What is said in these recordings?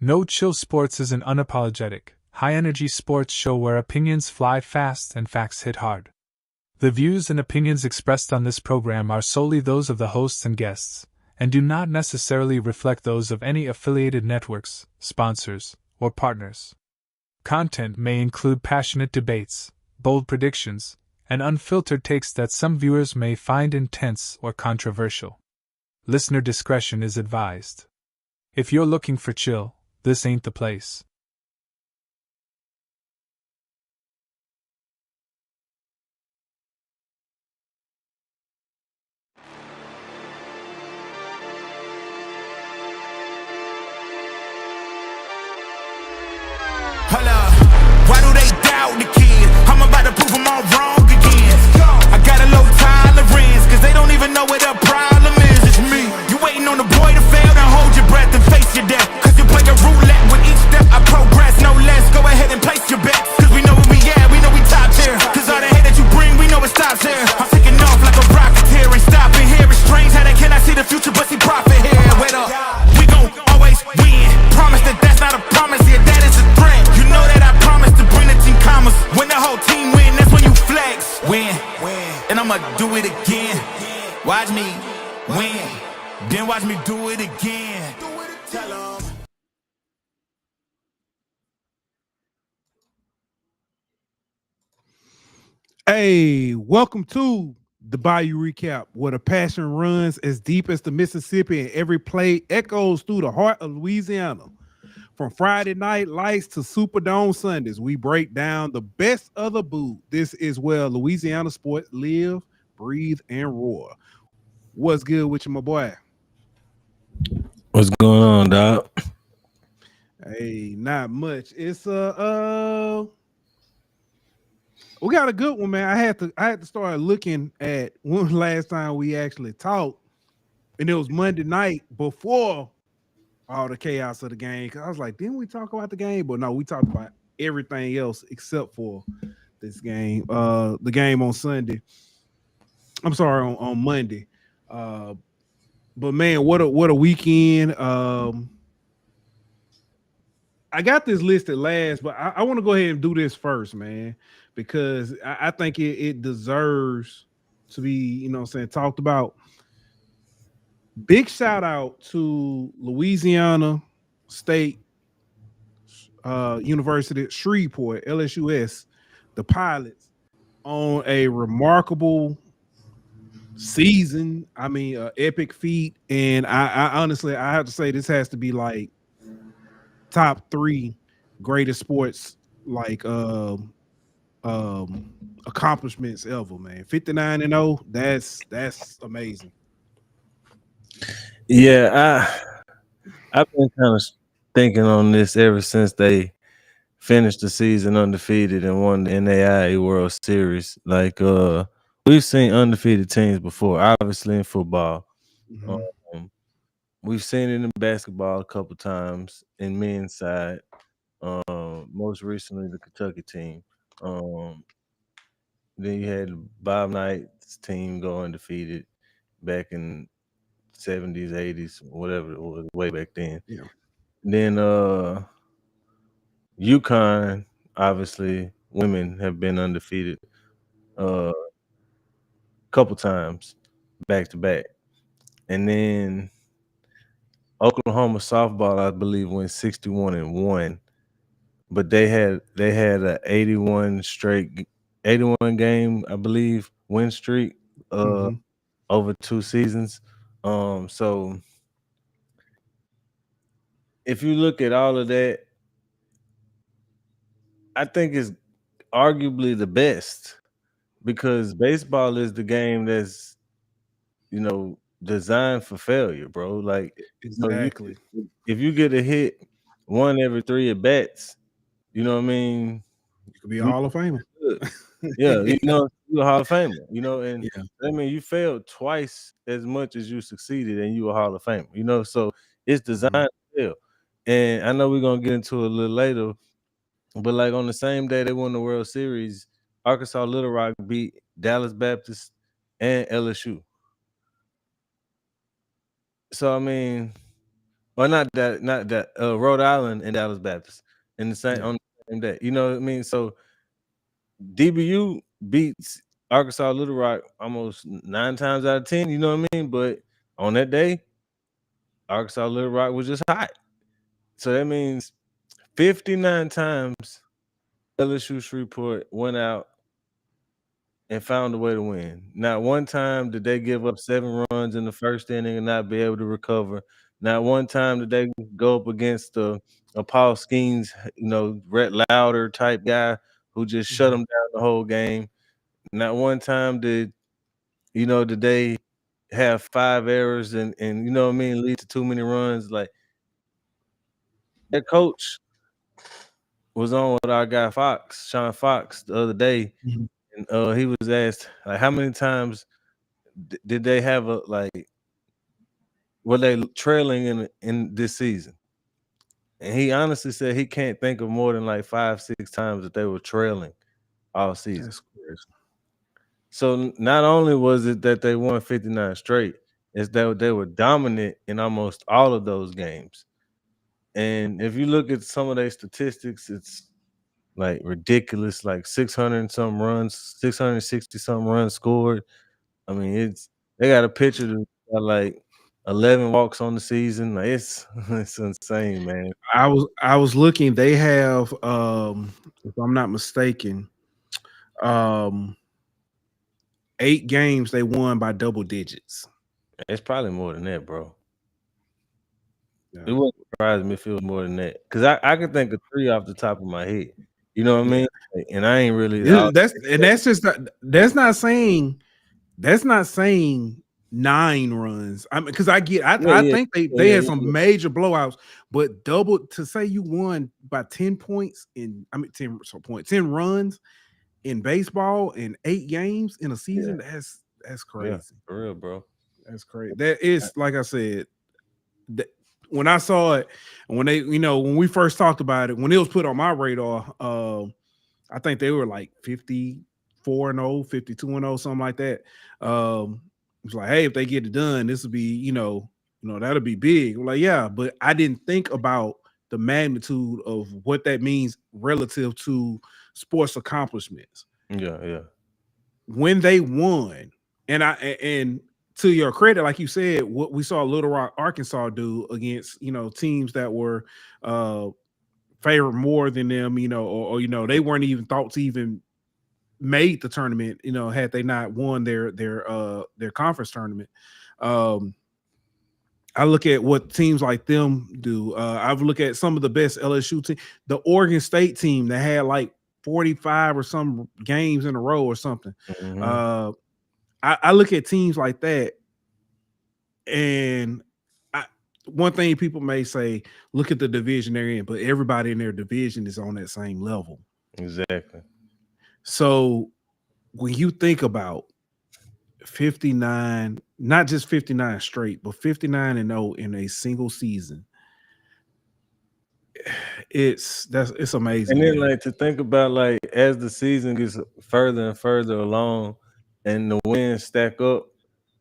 No Chill Sports is an unapologetic, high-energy sports show where opinions fly fast and facts hit hard. The views and opinions expressed on this program are solely those of the hosts and guests, and do not necessarily reflect those of any affiliated networks, sponsors, or partners. Content may include passionate debates, bold predictions, and unfiltered takes that some viewers may find intense or controversial. Listener discretion is advised. If you're looking for chill, this ain't the place. Hello, why do they doubt the kid? I'm about to prove them all wrong again. I got a low tolerance, cause they don't even know what the problem is. It's me. You waiting on the boy to fail, then hold your breath and face your death. Cause you play a roulette with each step I progress, no less. Go ahead and place your bets, cause we know where we at, we know we top tier. Cause all the hate that you bring, we know it stops here. I'm taking off like a rocketeer and stopping here. It's strange how they cannot see the future but see profit here. Wait up, we gon' always win. Promise that that's not a promise, yeah, that is a threat. You know that I promise to bring the team commas. When the whole team win, that's when you flex. Win, and I'ma do it again. Watch me win, then watch me do it again. Tell 'em. Hey, welcome to the Bayou Recap, where the passion runs as deep as the Mississippi and every play echoes through the heart of Louisiana. From Friday night lights to Superdome Sundays, we break down the best of the boot. This is where Louisiana sports live, breathe, and roar. What's good with you, my boy? What's going on, dog? Hey, not much. It's we got a good one, man. I had to start looking at when last time we actually talked, and it was Monday night before all the chaos of the game. Cause I was like, didn't we talk about the game? But no, we talked about everything else except for this game. The game on Sunday. I'm sorry, on Monday. But man, what a weekend. I got this listed last, but I want to go ahead and do this first, man, because I think it deserves to be, you know what I'm saying, talked about. Big shout out to Louisiana State University, Shreveport, LSUS, the Pilots, on a remarkable season. I mean, epic feat. And I honestly, I have to say this has to be like top 3 greatest sports like accomplishments ever, man. 59-0, that's amazing. Yeah, I've been kind of thinking on this ever since they finished the season undefeated and won the NAIA World Series. Like we've seen undefeated teams before, obviously in football. Mhm. We've seen it in basketball a couple times in men's side. Most recently the Kentucky team. Then you had Bob Knight's team go undefeated back in 70s, 80s, whatever it was, way back then. Yeah. Then UConn, obviously, women have been undefeated a couple times back to back. And then Oklahoma softball, I believe, went 61-1. But they had a 81 game, I believe, win streak over 2 seasons. So if you look at all of that, I think it's arguably the best because baseball is the game that's, you know, designed for failure, bro. Like, Exactly. if you get a hit 1 every 3 at bats, you know what I mean? You could be a Hall of Famer. Yeah, you know, you're a Hall of Famer, you know, and Yeah. I mean, you failed twice as much as you succeeded, and you a Hall of Famer, you know, so it's designed to fail. And I know we're gonna get into it a little later, but like on the same day they won the World Series, Arkansas Little Rock beat Dallas Baptist and LSU. So I mean, Or not that Rhode Island and Dallas Baptist in the same on the same day. You know what I mean? So DBU beats Arkansas Little Rock almost 9 times out of 10. You know what I mean? But on that day, Arkansas Little Rock was just hot. So that means 59 times LSU Shreveport went out and found a way to win. Not one time did they give up 7 runs in the first inning and not be able to recover. Not one time did they go up against a Paul Skeens, Rhett Lauder type guy who just shut them down the whole game. Not one time did they have 5 errors and you know what I mean, lead to too many runs. Like their coach was on with our guy Sean Fox, the other day, and he was asked like how many times did they have were they trailing in this season? And he honestly said he can't think of more than like 5, 6 times that they were trailing all season. That's crazy. So not only was it that they won 59 straight, it's that they were dominant in almost all of those games. And if you look at some of their statistics, it's like ridiculous, like 600 and some runs, 660 some runs scored. I mean, they got a pitcher that got like 11 walks on the season. Like it's insane, man. I was looking. They have, if I'm not mistaken, 8 games they won by double digits. It's probably more than that, bro. Yeah. It wouldn't surprise me if it was more than that, because I could think of 3 off the top of my head. You know what I mean? And I ain't really. That's not saying 9 runs. I mean, because I think they had some major blowouts, but double to say you won by 10 points 10 runs in baseball in 8 games in a season. That's crazy. Yeah, for real, bro. That's crazy. That is, like I said, when I saw it, and when we first talked about it, when it was put on my radar, I think they were like 54-0, 52-0, something like that. It's like, hey, if they get it done, this will be, that'll be big. I'm like, yeah, but I didn't think about the magnitude of what that means relative to sports accomplishments. Yeah. When they won, and to your credit, like you said, what we saw Little Rock, Arkansas do against, teams that were favored more than them, or they weren't even thought to even made the tournament, had they not won their conference tournament. I look at what teams like them do. I've looked at some of the best LSU team, the Oregon State team that had like 45 or some games in a row or something. Mm-hmm. I look at teams like that, and one thing people may say, look at the division they're in, but everybody in their division is on that same level. Exactly. So when you think about 59, not just 59 straight, but 59-0 in a single season, it's amazing. And then like to think about, like, as the season gets further and further along and the wins stack up,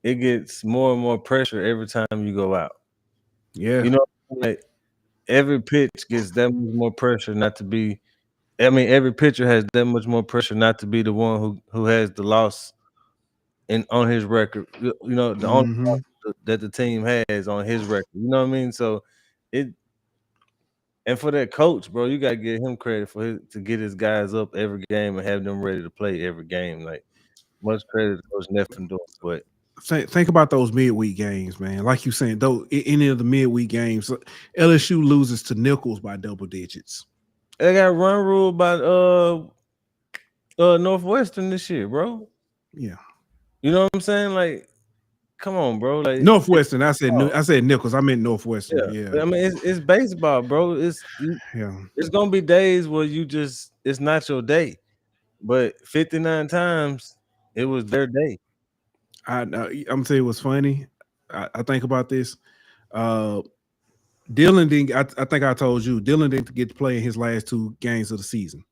it gets more and more pressure every time you go out. Yeah. Like every pitch gets that much more pressure not to be. I mean, every pitcher has that much more pressure not to be the one who has the loss on his record. The only loss that the team has on his record. You know what I mean? So and for that coach, bro, you gotta give him credit to get his guys up every game and have them ready to play every game. Like, much credit to Coach Neffen doing. But think about those midweek games, man. Like you saying, though, any of the midweek games, LSU loses to Nichols by double digits. They got run rule by Northwestern this year, bro. Yeah, you know what I'm saying? Like, come on, bro. Like Northwestern. I said Nichols. I meant Northwestern. Yeah. I mean, it's baseball, bro. It's gonna be days where it's not your day, but 59 times it was their day. I'm gonna tell you what's funny. I think about this. Dylan didn't. I think I told you Dylan didn't get to play in his last 2 games of the season.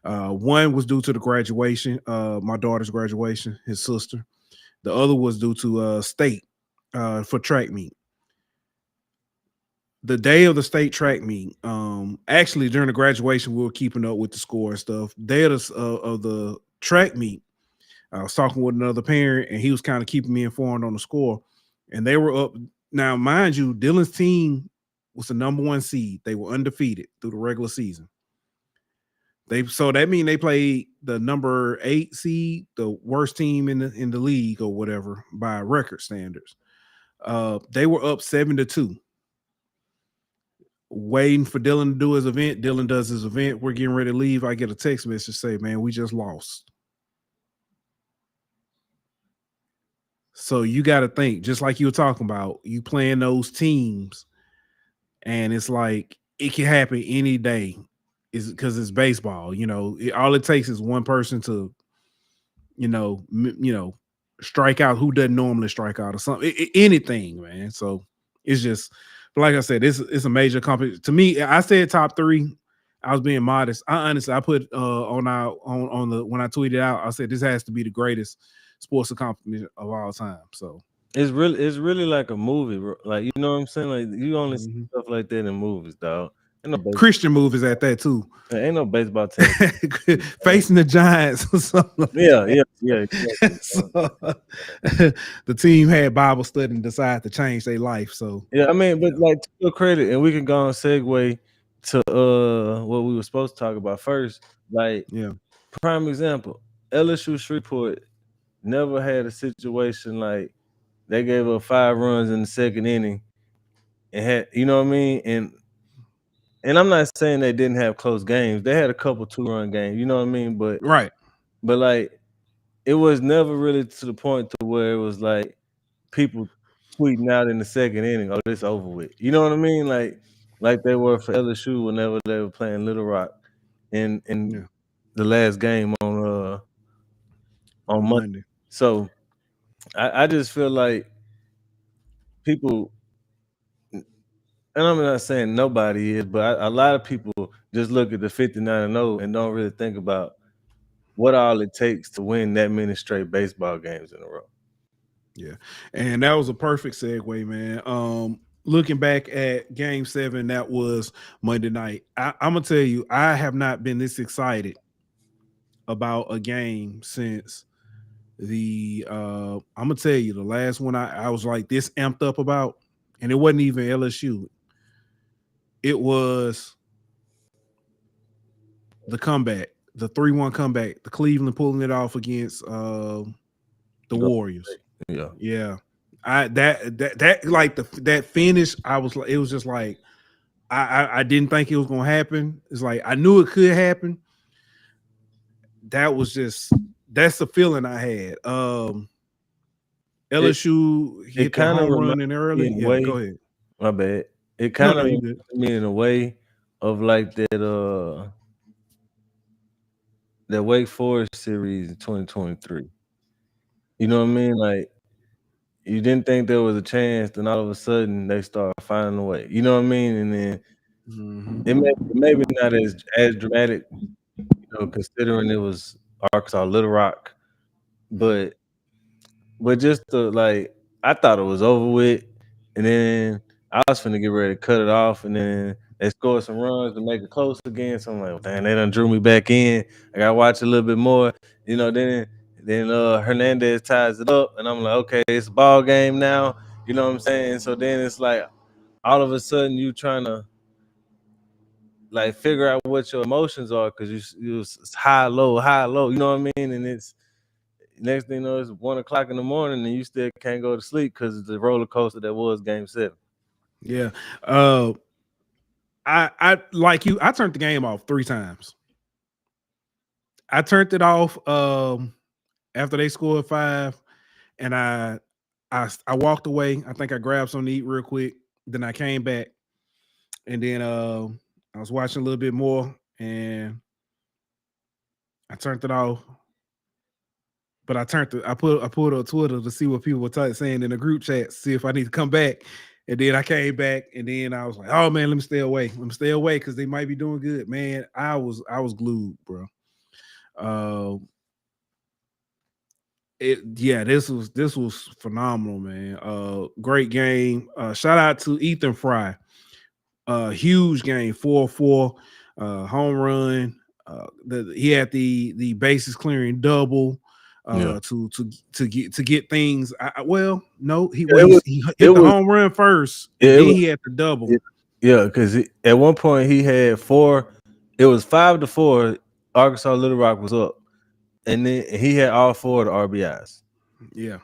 One was due to the graduation, my daughter's graduation, his sister. The other was due to state for track meet. the day of the state track meet, actually during the graduation, we were keeping up with the score and stuff. Day of the track meet, I was talking with another parent, and he was kind of keeping me informed on the score. And they were up. Now, mind you, Dylan's team was the number 1 seed. They were undefeated through the regular season. So that means they played the number 8 seed, the worst team in the league or whatever by record standards. They were up 7-2. Waiting for Dylan to do his event. Dylan does his event. We're getting ready to leave. I get a text message say, "Man, we just lost." So you got to think, just like you were talking about, you playing those teams, and it's like it can happen any day. Is because it's baseball. All it takes is one person to, strike out who doesn't normally strike out or something. Anything, man. So it's just, but like I said, it's a major competition. To me, I said top 3. I was being modest. I put on the when I tweeted out, I said this has to be the greatest sports accomplishment of all time. So it's really like a movie, bro. Like, you know what I'm saying? Like, you only see stuff like that in movies, dog. Christian movies at that too. There ain't no baseball team facing the Giants or something. Like yeah. So, the team had Bible study and decided to change their life. So yeah, I mean, but like, to your credit, and we can go and segue to what we were supposed to talk about first. Like, prime example, LSU Shreveport never had a situation like they gave up 5 runs in the 2nd inning and had, you know what I mean? And I'm not saying they didn't have close games. They had a couple 2-run games, you know what I mean? But like, it was never really to the point to where it was like people tweeting out in the 2nd inning, "Oh, this over with." You know what I mean? Like they were for LSU whenever they were playing Little Rock in the last game on Monday. So I just feel like people, and I'm not saying nobody is, but a lot of people just look at the 59-0 and don't really think about what all it takes to win that many straight baseball games in a row. Yeah, and that was a perfect segue, man. Looking back at Game 7, that was Monday night. I'm gonna tell you, I have not been this excited about a game since the. I'm gonna tell you, the last one I was like this amped up about, and it wasn't even LSU. It was the comeback, the 3-1 comeback, the Cleveland pulling it off against the Warriors. Yeah. That like that finish, I was like, it was just like I didn't think it was gonna happen. It's like I knew it could happen. That's the feeling I had. LSU hit the home run in early. Yeah, go ahead. My bad. It kind of reminded me in a way of like that Wake Forest series in 2023. You know what I mean? Like, you didn't think there was a chance, then all of a sudden they start finding a way. You know what I mean? And then it maybe not as dramatic, considering it was Arkansas Little Rock, but just like, I thought it was over with, and then I was finna get ready to cut it off, and then they scored some runs to make it close again. So I'm like, well, dang, they done drew me back in. I gotta watch a little bit more, Then Hernandez ties it up, and I'm like, okay, it's a ball game now. You know what I'm saying? So then it's like, all of a sudden you trying to like figure out what your emotions are, because it's high, low. You know what I mean? And it's next thing you know, it's 1 o'clock in the morning, and you still can't go to sleep because it's the roller coaster that was Game 7. Yeah. I like you. I turned the game off 3 times. I turned it off after they scored 5, and I walked away. I think I grabbed something to eat real quick. Then I came back, and then I was watching a little bit more, and I turned it off. But I put on Twitter to see what people were saying in the group chat, see if I need to come back. And then I came back, and then I was like, "Oh man, let me stay away. Because they might be doing good." Man, I was glued, bro. This was phenomenal, man. Great game. Shout out to Ethan Fry huge game, 4-4, home run. He had the bases clearing double to get things. Well, no, he hit the home run first, and then he had the double. Because at one point he had 4. It was 5-4. Arkansas Little Rock was up, and then he had all 4 of the RBIs. Yeah,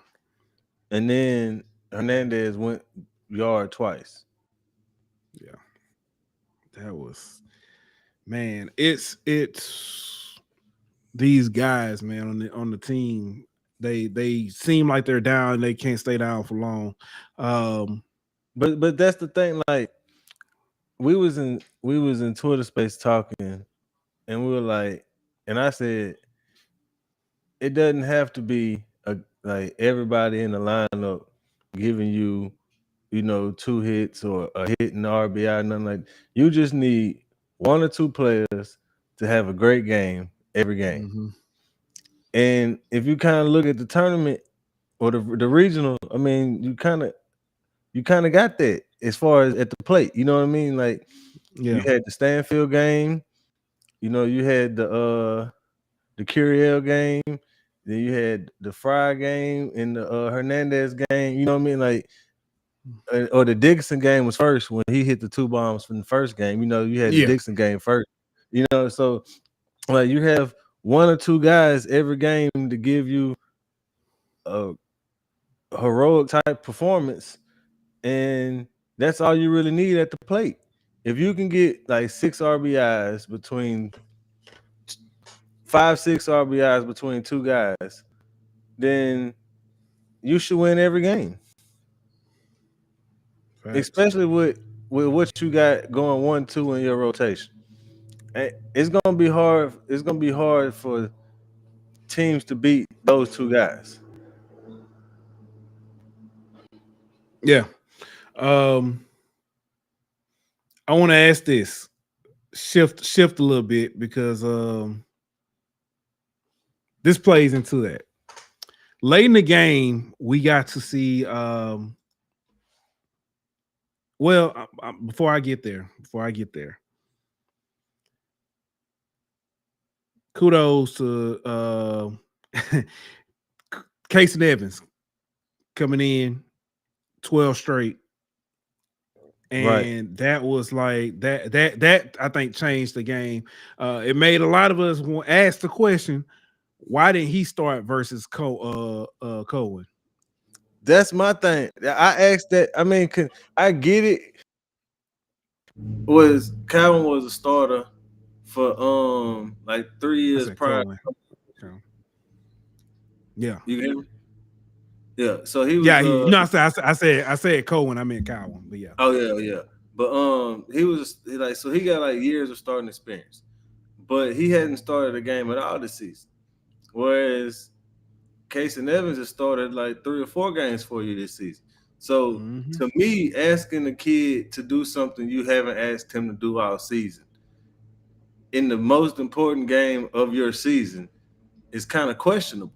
and then Hernandez went yard twice. Yeah, that was, man. It's these guys, man, on the team. They seem like they're down. They can't stay down for long. But that's the thing. Like we was in Twitter space talking, and we were like, and I said, it doesn't have to be like everybody in the lineup giving you, 2 hits or a hit in the RBI, nothing like. You just need 1 or 2 players to have a great game every game. Mm-hmm. And if you kind of look at the tournament or the regional, I mean, you kind of got that as far as at the plate. You know what I mean? Like, you had the Stanfield game, you had the Curiel game, then you had the Fry game and the Hernandez game. You know what I mean? Like, or the Dixon game was first when he hit the 2 bombs from the first game. You had the Dixon game first. So like you have 1 or 2 guys every game to give you a heroic type performance, and that's all you really need at the plate. If you can get like 6 RBIs between 5-6 RBIs between 2 guys, then you should win every game. Facts. Especially with what you got going 1-2 in your rotation. It's gonna be hard. It's gonna be hard for teams to beat those 2 guys. Yeah. I want to ask this. Shift a little bit because this plays into that. Late in the game, we got to see before I get there, kudos to Casey Evans coming in 12 straight. And that was like that I think changed the game. It made a lot of us ask the question, why didn't he start versus Cohen? That's my thing. I asked that. I mean, I get it. Cowan was a starter for like 3 years prior. Yeah. You hear me? Yeah. So he was. Yeah. I said Cohen. I meant Cowan. But yeah. Oh yeah. But he was like, so he got like years of starting experience, but he hadn't started a game at all this season. Whereas Casey Evans has started like 3 or 4 games for you this season. So to me, asking the kid to do something you haven't asked him to do all season in the most important game of your season is kind of questionable.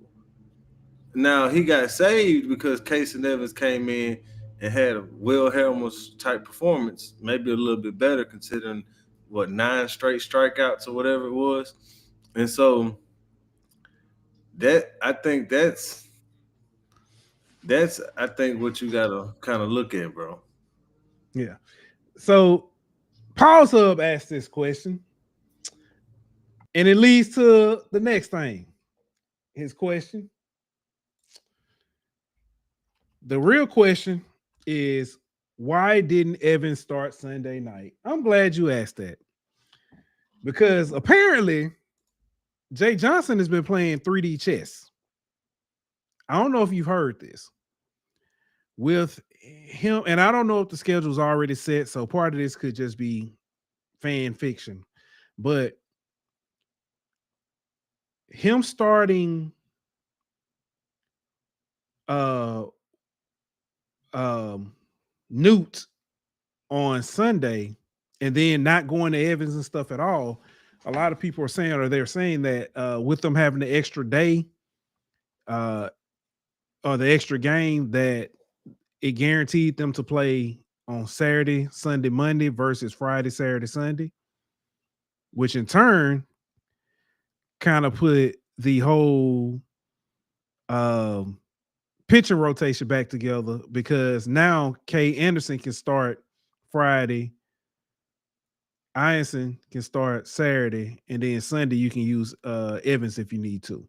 Now, he got saved because Casey Evans came in and had a Will Helmers type performance, maybe a little bit better considering 9 straight strikeouts or whatever it was. And so I think that's what you gotta kind of look at, bro. Yeah. So Paul's Hub asked this question, and it leads to the next thing. His question. The real question is, why didn't Evans start Sunday night? I'm glad you asked that, because apparently Jay Johnson has been playing 3D chess. I don't know if you've heard this with him, and I don't know if the schedule's already set, so part of this could just be fan fiction, but him starting Newt on Sunday and then not going to Evans and stuff at all. A lot of people are saying, or they're saying that with them having the extra day or the extra game, that it guaranteed them to play on Saturday, Sunday, Monday versus Friday, Saturday, Sunday, which in turn kind of put the whole um, pitching rotation back together because now Kay Anderson can start Friday, Ianson can start Saturday, and then Sunday you can use Evans if you need to.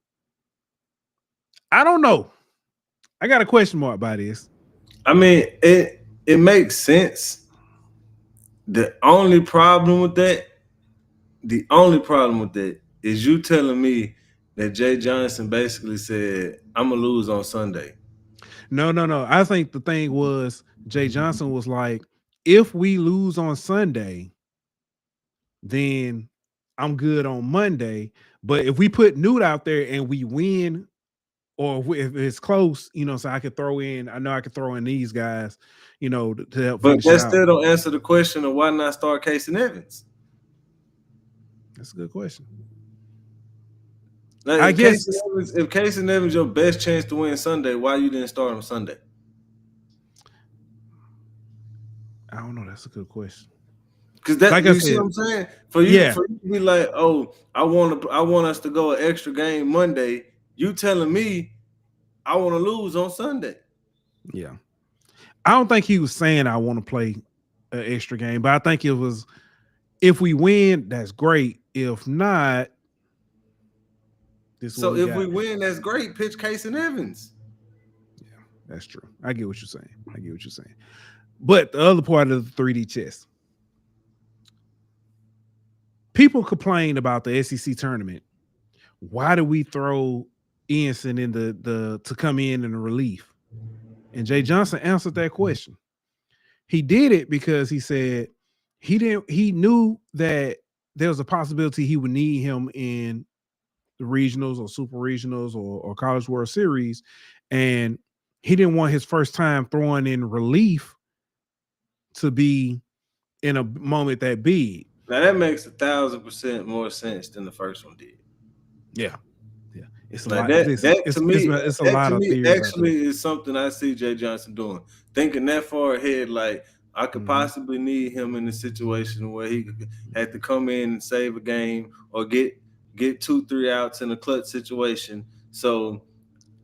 I don't know. I got a question mark by this. I mean, it makes sense. The only problem with that is you telling me that Jay Johnson basically said, I'm gonna lose on Sunday. No. I think the thing was Jay Johnson was like, if we lose on Sunday, then I'm good on Monday. But if we put Newt out there and we win, or if it's close, so I could throw in, I know I could throw in these guys, to help But finish it that out. still don't answer the question of why not start Casey Evans. That's a good question. Like, I guess if Casey Evans your best chance to win Sunday, why you didn't start him Sunday? I don't know. That's a good question. Because that, like you I see said, what I'm saying? For you to be like, oh, I want us to go an extra game Monday. You telling me I want to lose on Sunday? Yeah, I don't think he was saying I want to play an extra game, but I think it was, if we win, that's great. If not, so if we win, that's great. Pitch Casey Evans. Yeah, that's true. I get what you're saying. But the other part of the 3D chess, people complain about the SEC tournament. Why do we throw Ianson in the to come in a relief? And Jay Johnson answered that question. He did it because he said he knew that there was a possibility he would need him in the regionals or super regionals or College World Series, and he didn't want his first time throwing in relief to be in a moment that big. Now that makes 1,000% more sense than the first one did. Yeah, it's a like lot. That to me, it's a lot of theories. Actually, is something I see Jay Johnson doing, thinking that far ahead. Like I could possibly need him in a situation where he had to come in and save a game or get 2-3 outs in a clutch situation. So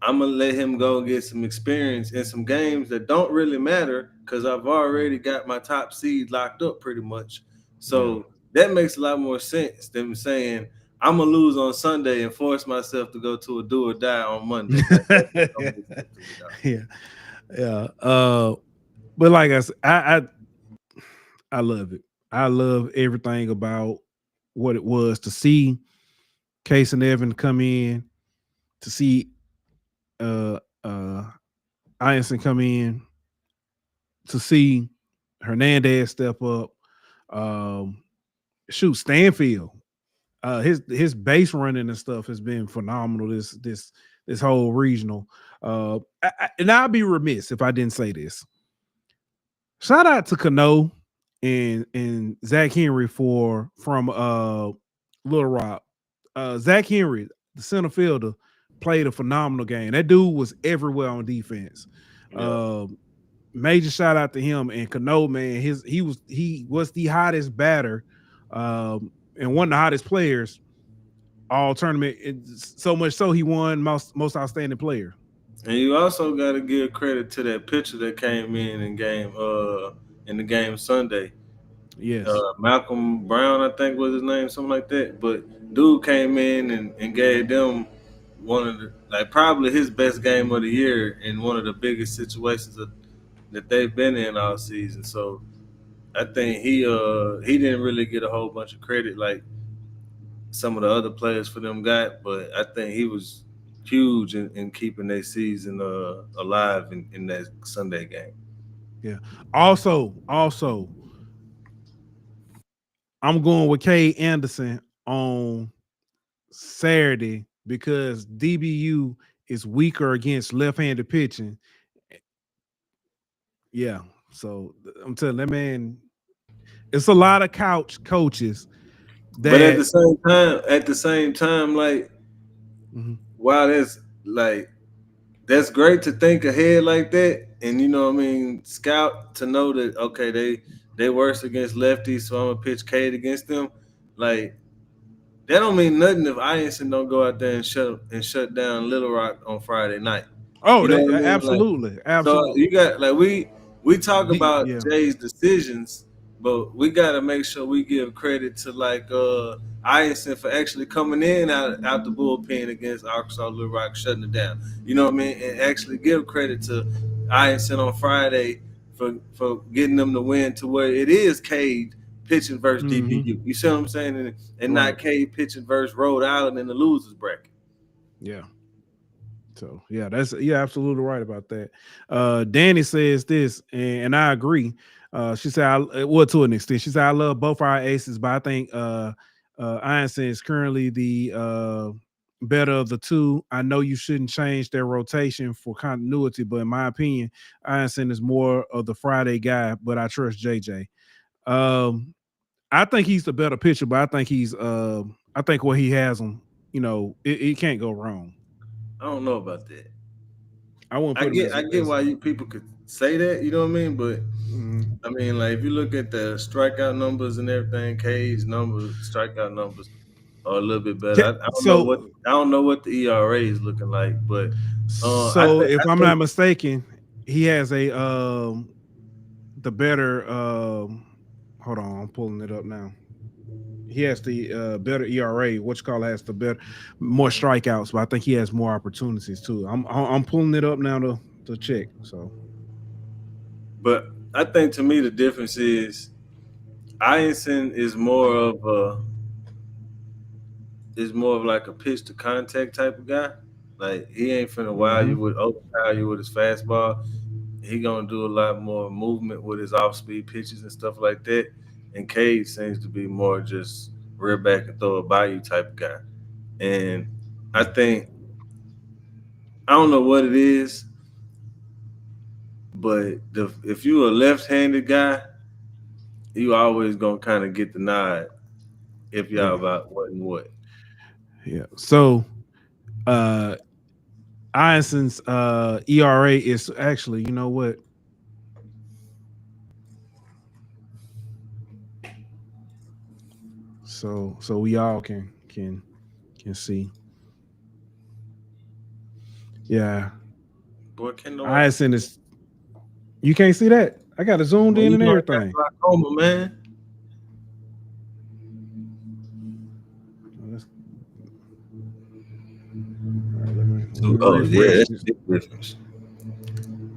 I'm gonna let him go get some experience in some games that don't really matter because I've already got my top seed locked up pretty much. So that makes a lot more sense than saying I'm gonna lose on Sunday and force myself to go to a do or die on Monday. Yeah. But like I said, I love it. I love everything about what it was to see Case and Evan come in, to see Ianson come in, to see Hernandez step up. Stanfield. His base running and stuff has been phenomenal this whole regional. And I'd be remiss if I didn't say this. Shout out to Cano and Zach Henry from Little Rock. Zach Henry, the center fielder, played a phenomenal game. That dude was everywhere on defense. Major shout out to him. And Cano, man, he was the hottest batter and one of the hottest players all tournament. So much so he won most outstanding player. And you also got to give credit to that pitcher that came in the game Sunday. Yes. Malcolm Brown, I think was his name, something like that. But dude came in and gave them one of the probably his best game of the year in one of the biggest situations that they've been in all season. So I think he didn't really get a whole bunch of credit like some of the other players for them got, but I think he was huge in keeping their season alive in that Sunday game. Yeah. Also, I'm going with Kay Anderson on Saturday because DBU is weaker against left-handed pitching. Yeah. So I'm telling that man, it's a lot of couch coaches. But at the same time, like, wow, that's great to think ahead like that. and you know what I mean, scout to know that okay, they worse against lefties, so I'm gonna pitch Cade against them. Like that don't mean nothing if Ianson don't go out there and shut down Little Rock on Friday night. Oh, You know they what I mean? Like absolutely, so absolutely. you got like we talk about Yeah. Jay's decisions, but we gotta make sure we give credit to like Ianson for actually coming in out the bullpen against Arkansas Little Rock, shutting it down. You know what I mean? And actually give credit to Ianson on Friday for getting them to win to where it is Cade pitching versus Mm-hmm. DBU. You see what I'm saying? And Right. not Cade pitching versus Rhode Island in the losers bracket. Yeah. So yeah, you're absolutely right about that. Danny says this, and I agree. She said, well, to an extent, she said, I love both our aces, but I think Ianson is currently the better of the two. I know you shouldn't change their rotation for continuity, but in my opinion, Ianson is more of the Friday guy, but I trust JJ. Um, I think he's the better pitcher, but I think I think what he has him, it can't go wrong. I don't know about that. I won't I put him get I get why you people could say that, you know what I mean? But mhm. I mean, like if you look at the strikeout numbers and everything, Cage numbers, strikeout numbers are a little bit better. So, I don't know what the ERA is looking like, but if I I'm think not mistaken, he has the better hold on, I'm pulling it up now. He has the better ERA. What you call it, has the better, more strikeouts, but I think he has more opportunities too. I'm pulling it up now to check. So, but I think to me the difference is Ianson is more of like a pitch to contact type of guy. Like he ain't finna overpower you with his fastball. He gonna do a lot more movement with his off speed pitches and stuff like that. And Cade seems to be more just rear back and throw it by you type of guy. And I think I don't know what it is, but if you a left handed guy, you always gonna kind of get the nod if y'all yeah, about what and what. yeah. So, uh, Iason's ERA is actually, you know what? So we all can see. Yeah, Boy, can nobody see Iason that? is. You can't see that. I got it zoomed Boy, in you and know I got everything. glaucoma, man. Let's, all right, let me Oh yeah, refresh that's this. a big difference.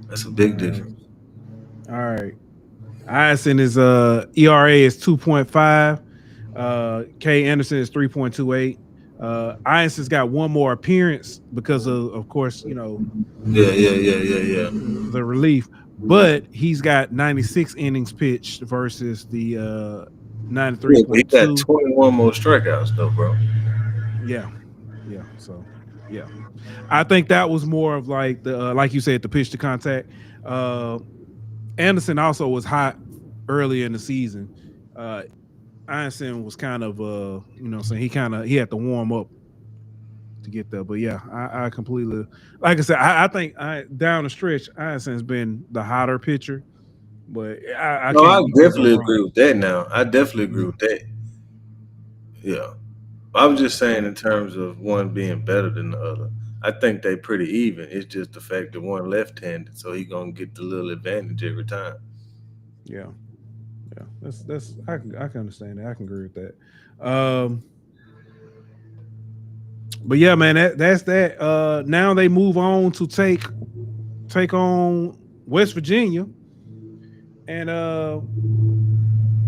That's a big All right, difference. all right. Iason is ERA is 2.5. K Anderson is 3.28. Iason's got one more appearance because of course, Yeah. the relief, but he's got 96 innings pitched versus the Yeah, but he got 93.2. 21 more strikeouts though, bro. Yeah, yeah. So yeah, I think that was more of like the like you said, the pitch to contact. Uh, Anderson also was hot early in the season. Uh, Einstein was kind of saying he had to warm up to get there. But yeah, I completely, like I said, I think down the stretch, Einstein's been the hotter pitcher, but No, you can't go definitely wrong. agree with that now. I definitely agree Yeah, with that. Yeah. I was just saying in terms of one being better than the other. I think they pretty even. It's just the fact that one left-handed, so he gonna get the little advantage every time. yeah, yeah. That's I can understand that. I can agree with that. But yeah, man, that's that. Now they move on to take on West Virginia, and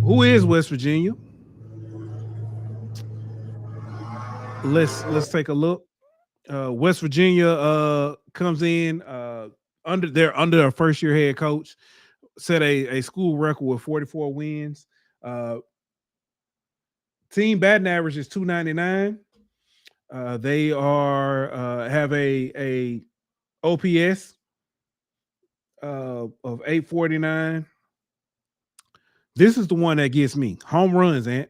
who is West Virginia? Let's take a look. West Virginia comes in under a first year head coach, set a school record with 44 wins. Uh, team batting average is 299. They are have a OPS of 849. This is the one that gets me. Home runs, Ant.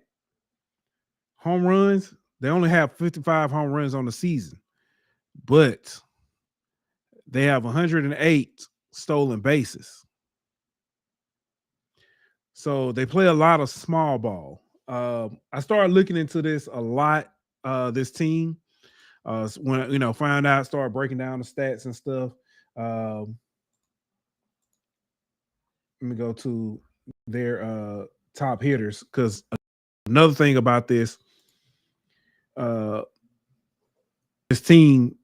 Home runs, they only have 55 home runs on the season, but they have 108 stolen bases. So they play a lot of small ball. I started looking into this a lot. This team, when found out, started breaking down the stats and stuff. Let me go to their top hitters, because another thing about uh, this team,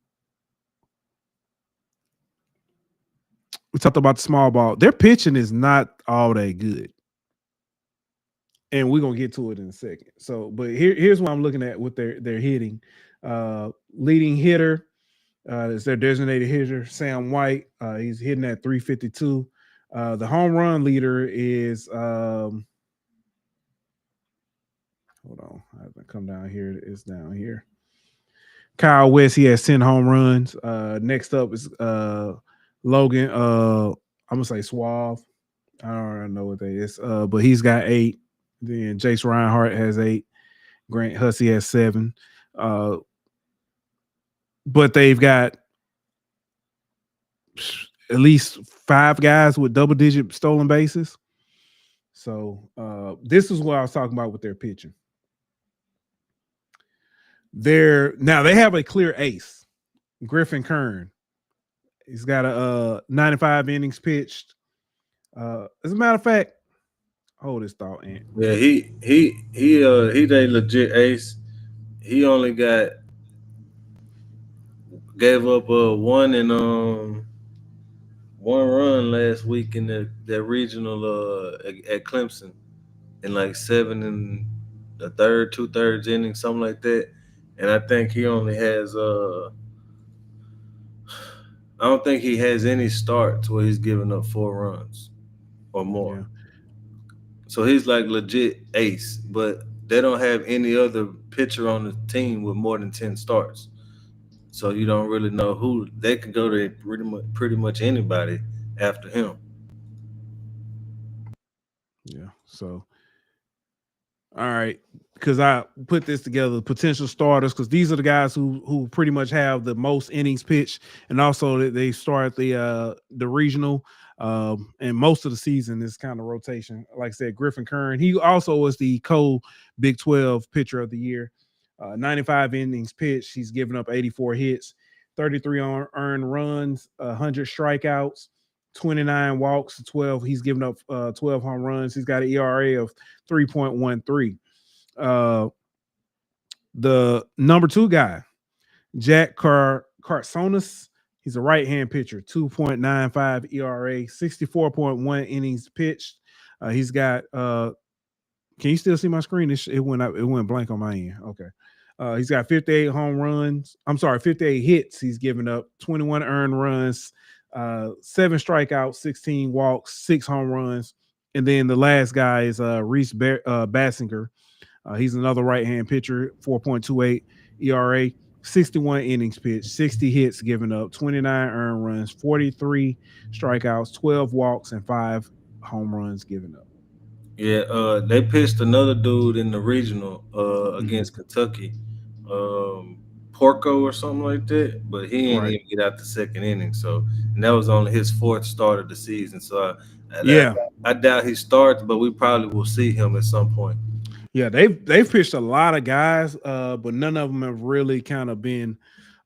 we talked about the small ball. Their pitching is not all that good, and we're gonna get to it in a second. So, but here's what I'm looking at with their hitting. Leading hitter is their designated hitter, Sam White. He's hitting at 352. The home run leader is hold on, I have to come down here. It's down here. Kyle West, he has 10 home runs. Next up is Logan. I'm gonna say Suave. I don't know what that is. But he's got 8. Then Jace Reinhardt has 8. Grant Hussey has 7. But they've got at least 5 guys with double-digit stolen bases. So this is what I was talking about with their pitching. Now they have a clear ace, Griffin Kern. He's got a 95 innings pitched. As a matter of fact, hold this thought, Ant. Yeah, he's a legit ace. He only gave up one run last week in that regional at Clemson in like 7 and the third, 2/3 innings, something like that. And I think he only has I don't think he has any starts where he's giving up 4 runs or more. Yeah. So he's like legit ace, but they don't have any other pitcher on the team with more than 10 starts. So you don't really know who they could go to. Pretty much anybody after him. Yeah. So, all right, because I put this together, potential starters, because these are the guys who pretty much have the most innings pitched, and also they start the regional, and most of the season is kind of rotation. Like I said, Griffin Kern, he also was the co-Big 12 pitcher of the year. 95 innings pitched. He's given up 84 hits, 33 earned runs, 100 strikeouts, 29 walks, 12. He's given up 12 home runs. He's got an ERA of 3.13. The number 2 guy, Jack Cartsonis, he's a right-hand pitcher, 2.95 ERA, 64.1 innings pitched. He's got can you still see my screen? It went blank on my end. Okay. He's got 58 home runs. I'm sorry, 58 hits. He's given up 21 earned runs, 7 strikeouts, 16 walks, 6 home runs. And then the last guy is Reese Bassinger. He's another right-hand pitcher, 4.28 ERA, 61 innings pitched, 60 hits given up, 29 earned runs, 43 strikeouts, 12 walks, and 5 home runs given up. Yeah, they pitched another dude in the regional against Kentucky, Porco or something like that, but he ain't even get out the second inning. So, and that was only his 4th start of the season. So, I doubt he starts, but we probably will see him at some point. Yeah, they've pitched a lot of guys, but none of them have really kind of been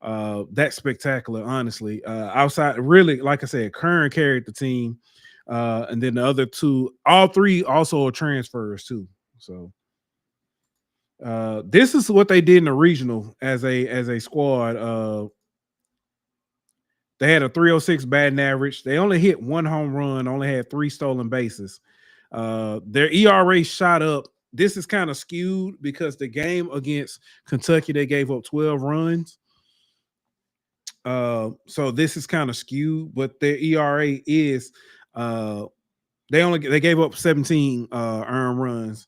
that spectacular, honestly. Outside, really, like I said, Kern carried the team. And then the other 2, all 3 also are transfers too. So this is what they did in the regional as a squad. They had a 306 batting average. They only hit 1 home run, only had 3 stolen bases. Their ERA shot up. This is kind of skewed because the game against Kentucky, they gave up 12 runs. So this is kind of skewed, but their ERA is they gave up 17 earned runs,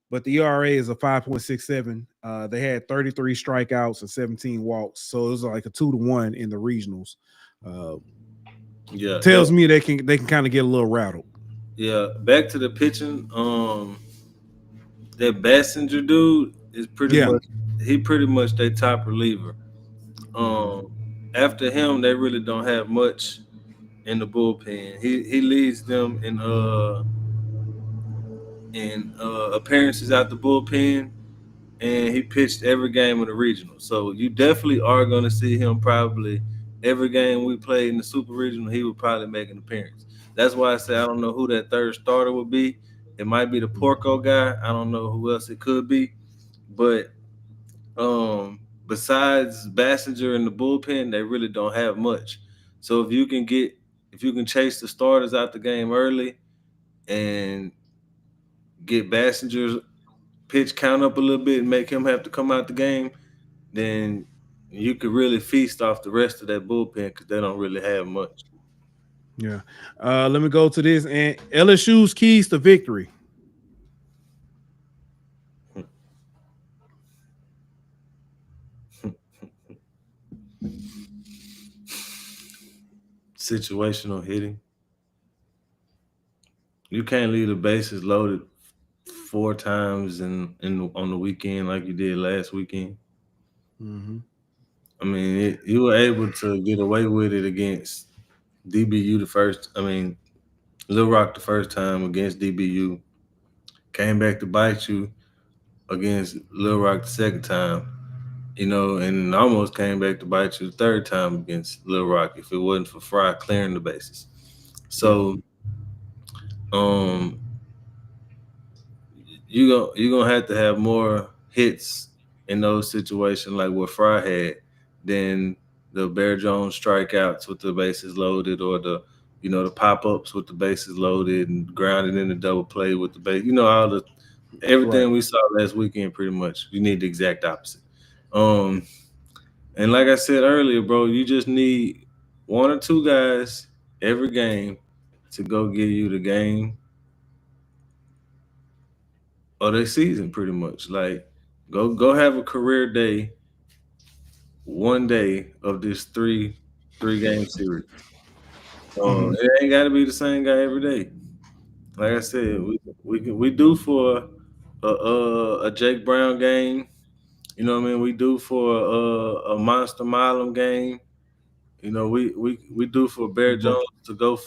but the ERA is a 5.67. They had 33 strikeouts and 17 walks, so it was like a 2-1 in the regionals. Tells me they can kind of get a little rattled. Yeah, back to the pitching. That Bassinger dude is pretty much their top reliever. After him, they really don't have much in the bullpen. He leads them in appearances out the bullpen, and he pitched every game of the regional. So you definitely are going to see him probably every game we played in the super regional. He would probably make an appearance. That's why I say I don't know who that third starter would be. It might be the Porco guy. I don't know who else it could be, but besides Bassinger in the bullpen, they really don't have much. So if you can chase the starters out the game early and get Bassinger's pitch count up a little bit and make him have to come out the game, then you could really feast off the rest of that bullpen because they don't really have much. Yeah. Let me go to this and LSU's keys to victory. Situational hitting. You can't leave the bases loaded 4 times on the weekend like you did last weekend. Mm-hmm. I mean, you were able to get away with it against DBU the first. I mean, Little Rock the first time against DBU. Came back to bite you against Little Rock the second time. And almost came back to bite you the third time against Little Rock if it wasn't for Fry clearing the bases. So, you're gonna have to have more hits in those situations like what Fry had than the Bear Jones strikeouts with the bases loaded or the pop-ups with the bases loaded and grounded in the double play with the base. Everything we saw last weekend pretty much. You need the exact opposite. And like I said earlier, bro, you just need 1 or 2 guys every game to go give you the game or their season pretty much. Like go have a career day one day of this three game series. It ain't got to be the same guy every day. Like I said, we do for a Jake Brown game. You know what I mean? We do for a Monster Milam game. We do for Bear Jones to go,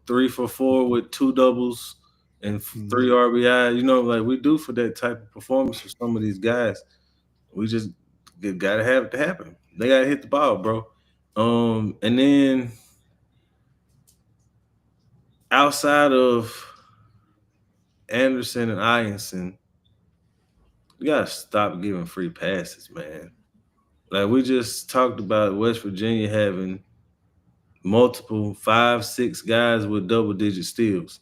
3 for 4 with 2 doubles and 3 RBI. Like we do for that type of performance for some of these guys. We just gotta have it to happen. They gotta hit the ball, bro. And then outside of Anderson and Ianson, you gotta stop giving free passes, man. Like we just talked about West Virginia having multiple 5, 6 guys with double-digit steals.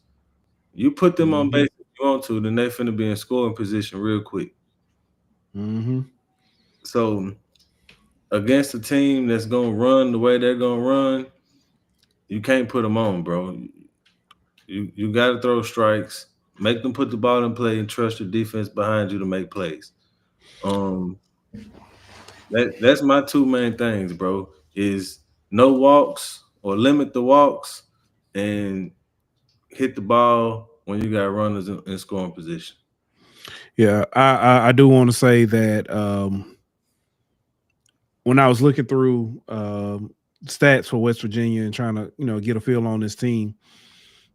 You put them on base if you want to, then they finna be in scoring position real quick. So against a team that's gonna run the way they're gonna run, you can't put them on, bro. You got to throw strikes, make them put the ball in play, and trust your defense behind you to make plays. That's my 2 main things, bro. Is no walks or limit the walks, and hit the ball when you got runners in scoring position. Yeah, I do want to say that when I was looking through stats for West Virginia and trying to get a feel on this team,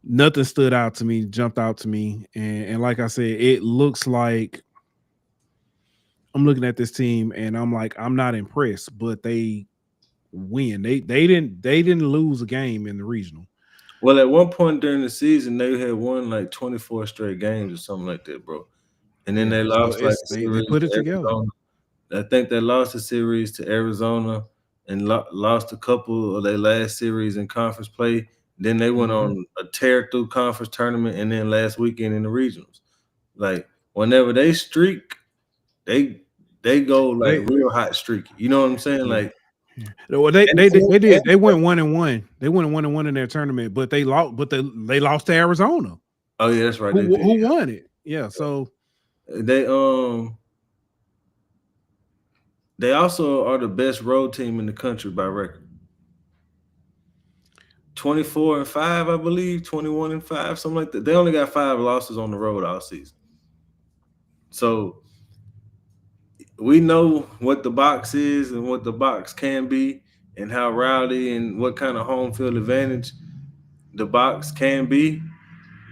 nothing stood out to me, jumped out to me, and like I said, it looks like I'm looking at this team and I'm like, I'm not impressed, but they win. They didn't lose a game in the regional. Well, at one point during the season, they had won like 24 straight games or something like that, bro. And then they lost they put it together. I think they lost a series to Arizona and lost a couple of their last series in conference play. Then they went on a tear through conference tournament, and then last weekend in the regionals. Like whenever they streak, they go like real hot streaky. You know what I'm saying? Like, well, they did. They went 1-1. They went 1-1 in their tournament, but they lost. But they lost to Arizona. Oh yeah, that's right. Who won it? Yeah. So they also are the best road team in the country by record. 24-5, I believe, 21-5, something like that. They only got 5 losses on the road all season. So we know what the box is and what the box can be, and how rowdy and what kind of home field advantage the box can be.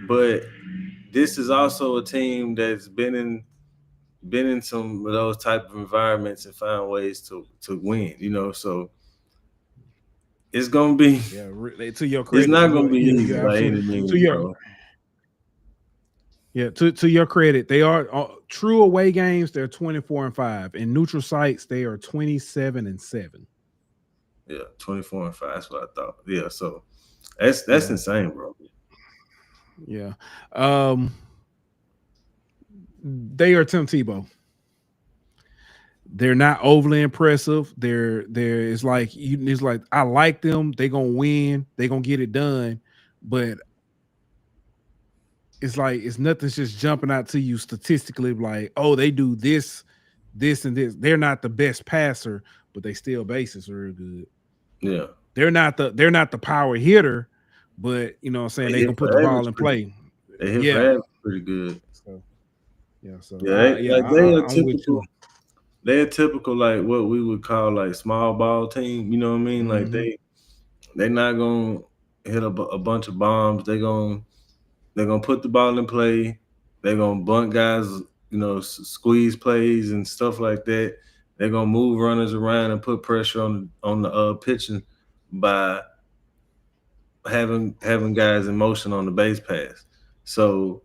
But this is also a team that's been in some of those type of environments and found ways to win, you know. So it's gonna be to your it's credit, not gonna be you easy by any absolutely means, to your bro. to your credit, they are true away games. They're 24-5, and neutral sites they are 27-7. Yeah, 24-5. That's what I thought. Yeah, so that's insane, bro. Yeah, they are Tim Tebow. They're not overly impressive. It's like it's like I like them. They gonna win. They gonna get it done, but it's like it's nothing's just jumping out to you statistically. Like, oh, they do this, this, and this. They're not the best passer, but they steal bases real good. Yeah. They're not the power hitter, but you know what I'm saying, they hit can put for the ball average in pretty, play. they hit for Yeah. average pretty good. So Yeah, they are I'm with typical. you. They're typical like what we would call like small ball team. You know what I mean? Like Mm-hmm. they not gonna hit a bunch of bombs. They're gonna put the ball in play. They're gonna bunt guys, you know, squeeze plays and stuff like that. They're gonna move runners around and put pressure on the pitching by having guys in motion on the base pass. So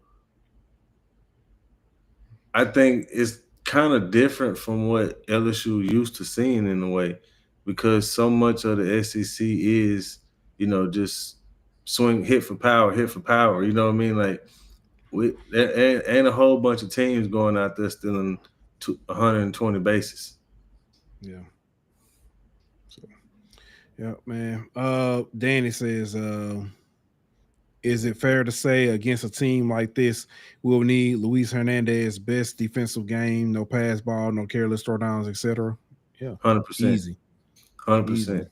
I think it's kind of different from what LSU used to seeing in a way, because so much of the SEC is, you know, just swing, hit for power, hit for power. You know what I mean? Like and a whole bunch of teams going out there stealing 120 bases. Yeah. So yeah, man. Danny says, is it fair to say against a team like this, we'll need Luis Hernandez best defensive game, no pass ball, no careless throwdowns, etc.? Yeah, 100%, easy, 100%. easy.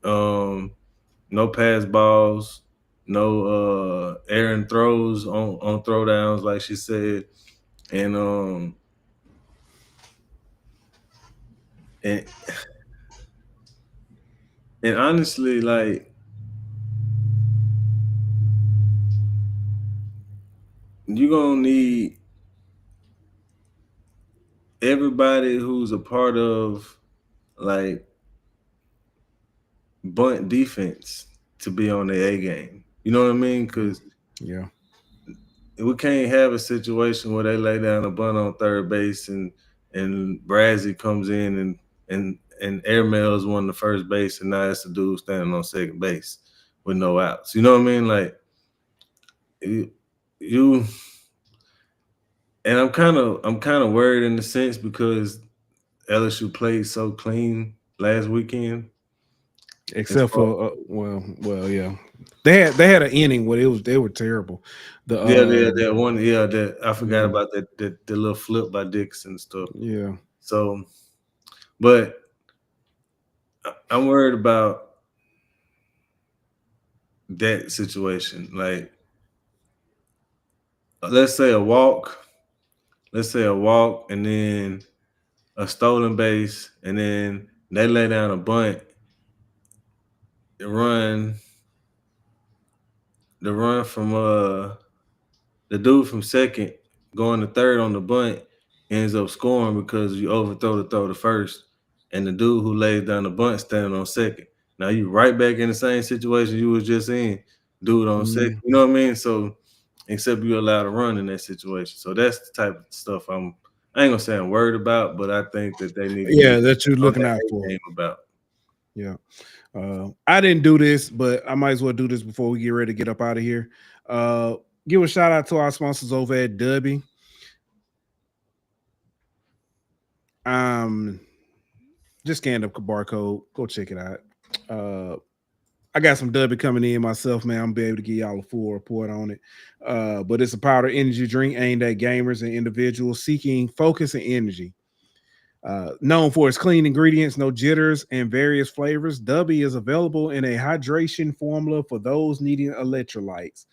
No pass balls, no errant throws on throwdowns, like she said, and and and honestly, like you're gonna need everybody who's a part of like bunt defense to be on the A game. You know what I mean? Because Yeah, we can't have a situation where they lay down a bunt on third base and Brazzy comes in and airmails one to first base, and now it's the dude standing on second base with no outs. You know what I mean? Like you and I'm kind of worried in the sense because LSU played so clean last weekend. except for yeah, they had an inning where they were terrible. That one, that I forgot Yeah. about that the little flip by Dixon and stuff. Yeah, So, but I'm worried about that situation. Like, let's say a walk, and then a stolen base, and then they lay down a bunt, the run from the dude from second going to third on the bunt ends up scoring because you overthrow the throw to first, and the dude who lays down the bunt standing on second. Now you right back in the same situation you was just in, dude on second. You know what I mean? So except you're allowed to run in that situation. So that's the type of stuff I ain't gonna say I'm worried about, but I think that they need to be that you're on looking out that for. game about. Yeah. I didn't do this, but I might as well do this before we get ready to get up out of here. Give a shout out to our sponsors over at Dubby. Just scanned up the barcode. Go check it out. I got some Dubby coming in myself, man. I'm gonna be able to give y'all a full report on it. But it's a powder energy drink aimed at gamers and individuals seeking focus and energy. Known for its clean ingredients, no jitters, and various flavors, Dubby is available in a hydration formula for those needing electrolytes.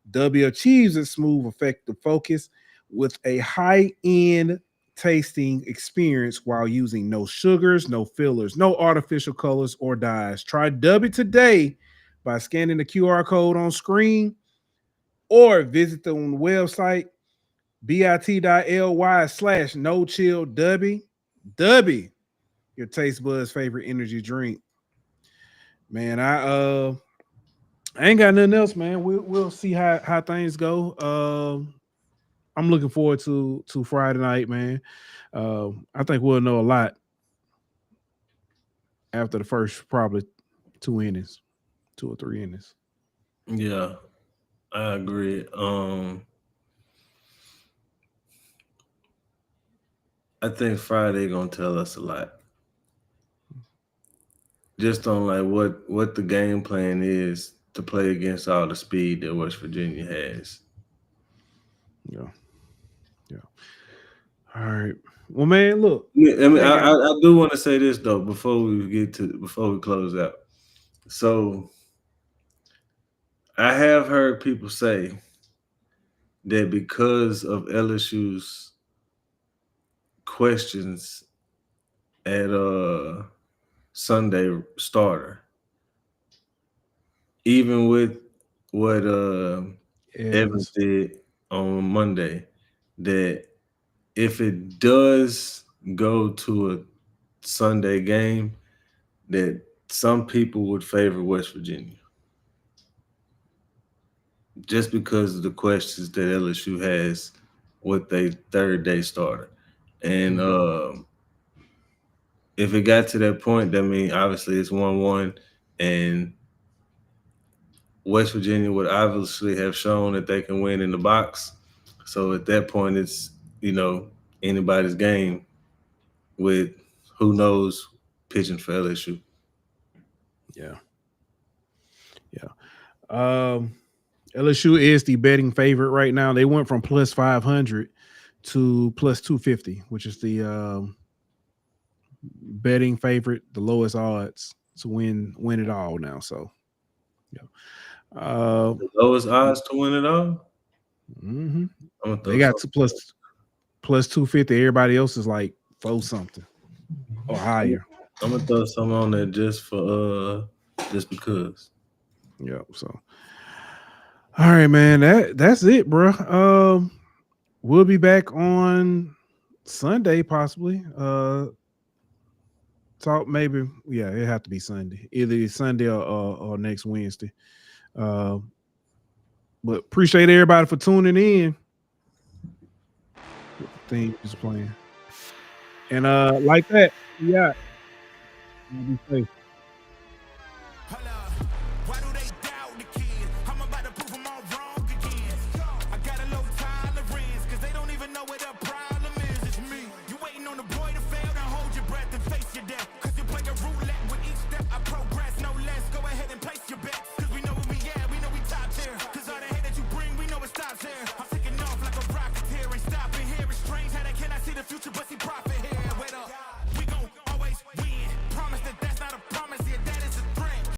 Dubby achieves its smooth, effective focus with a high-end tasting experience while using no sugars, no fillers, no artificial colors or dyes. Try Dubby today by scanning the QR code on screen or visit the website bit.ly/no chill Dubby. Dubby, your taste buds favorite energy drink. Man, I ain't got nothing else, man. We'll see how things go. I'm looking forward to Friday night, man. I think we'll know a lot after the first probably 2 innings, 2 or 3 innings. Yeah, I agree. I think Friday gonna tell us a lot. Just on like what the game plan is to play against all the speed that West Virginia has. Yeah. All right. Well, man, look. I mean, I do want to say this though before we close out. So I have heard people say that because of LSU's questions at Sunday starter, even with what Evans did on Monday, that if it does go to a Sunday game, that some people would favor West Virginia. Just because of the questions that LSU has with their third day starter. And if it got to that point, that means obviously it's 1-1, and West Virginia would obviously have shown that they can win in the box. So at that point, it's, anybody's game with who knows pitching for LSU. Yeah. LSU is the betting favorite right now. They went from plus 500 to plus 250, which is the betting favorite, the lowest odds to win it all now. So, the lowest odds to win it all. They got to plus 250. Everybody else is like 4 something or higher. I'm gonna throw some on there just because. Yeah. So, all right, man. That's it, bro. We'll be back on Sunday, possibly. Talk maybe. Yeah, it have to be Sunday. Either Sunday or next Wednesday. But appreciate everybody for tuning in. The thing is playing. And like that, yeah. Be safe.